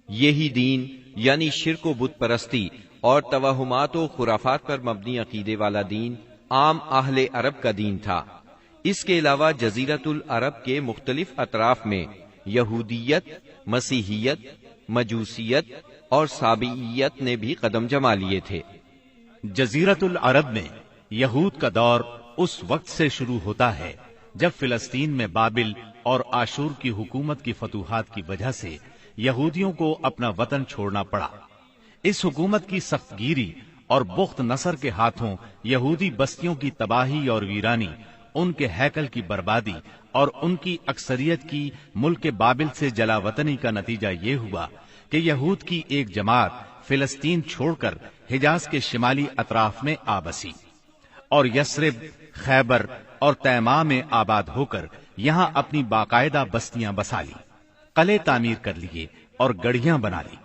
یہی دین یعنی شرک و بت پرستی اور توہمات و خرافات پر مبنی عقیدے والا دین عام اہل عرب کا دین تھا۔ اس کے علاوہ جزیرۃ العرب کے مختلف اطراف میں یہودیت، مسیحیت، مجوسیت اور سابعیت نے بھی قدم جما لیے تھے۔ جزیرۃ العرب میں یہود کا دور اس وقت سے شروع ہوتا ہے جب فلسطین میں بابل اور آشور کی حکومت کی فتوحات کی وجہ سے یہودیوں کو اپنا وطن چھوڑنا پڑا۔ اس حکومت کی سخت گیری اور بخت نصر کے ہاتھوں یہودی بستیوں کی تباہی اور ویرانی، ان کے ہیکل کی بربادی اور ان کی اکثریت کی ملک بابل سے جلا وطنی کا نتیجہ یہ ہوا کہ یہود کی ایک جماعت فلسطین چھوڑ کر حجاز کے شمالی اطراف میں آ بسی اور یثرب، خیبر اور تیماء میں آباد ہو کر یہاں اپنی باقاعدہ بستیاں بسا لی، قلعے تعمیر کر لیے اور گڑھیاں بنا لی۔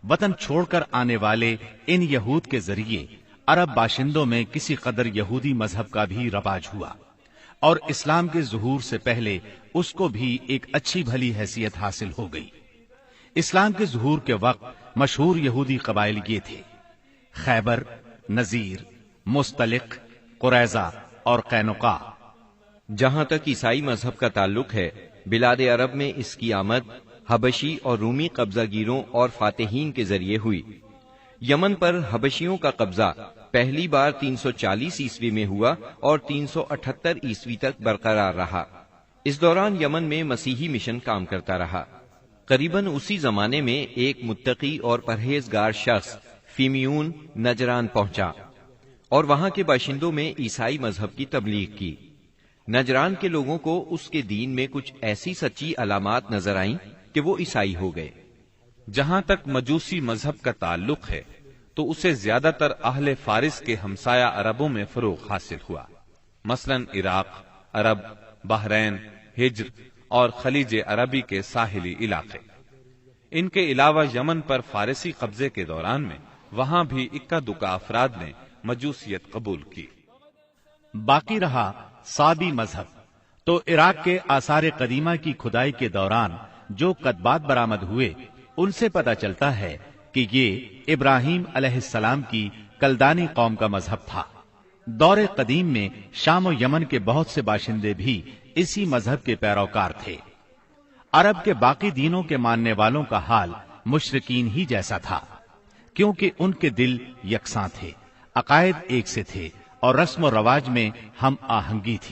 وطن چھوڑ کر آنے والے ان یہود کے ذریعے عرب باشندوں میں کسی قدر یہودی مذہب کا بھی رواج ہوا اور اسلام کے ظہور سے پہلے اس کو بھی ایک اچھی بھلی حیثیت حاصل ہو گئی۔ اسلام کے ظہور کے وقت مشہور یہودی قبائل یہ تھے: خیبر، نذیر، مستلق، قریظہ اور قینقاع۔ جہاں تک عیسائی مذہب کا تعلق ہے، بلاد عرب میں اس کی آمد حبشی اور رومی قبضہ گیروں اور فاتحین کے ذریعے ہوئی۔ یمن پر حبشیوں کا قبضہ پہلی بار 340 عیسوی میں ہوا اور 378 عیسوی تک برقرار رہا۔ اس دوران یمن میں مسیحی مشن کام کرتا رہا۔ قریباً اسی زمانے میں ایک متقی اور پرہیزگار شخص فیمیون نجران پہنچا اور وہاں کے باشندوں میں عیسائی مذہب کی تبلیغ کی۔ نجران کے لوگوں کو اس کے دین میں کچھ ایسی سچی علامات نظر آئیں کہ وہ عیسائی ہو گئے۔ جہاں تک مجوسی مذہب کا تعلق ہے تو اسے زیادہ تر اہل فارس کے ہمسایہ عربوں میں فروغ حاصل ہوا، مثلا عراق، عرب، بحرین، ہجر اور خلیج عربی کے ساحلی علاقے۔ ان کے علاوہ یمن پر فارسی قبضے کے دوران میں وہاں بھی اکا دکا افراد نے مجوسیت قبول کی۔ باقی رہا صابی مذہب، تو عراق کے آثار قدیمہ کی کھدائی کے دوران جو کتبات برآمد ہوئے ان سے پتہ چلتا ہے کہ یہ ابراہیم علیہ السلام کی کلدانی قوم کا مذہب تھا۔ دور قدیم میں شام و یمن کے بہت سے باشندے بھی اسی مذہب کے پیروکار تھے۔ عرب کے باقی دینوں کے ماننے والوں کا حال مشرکین ہی جیسا تھا، کیونکہ ان کے دل یکساں تھے، عقائد ایک سے تھے اور رسم و رواج میں ہم آہنگی تھی۔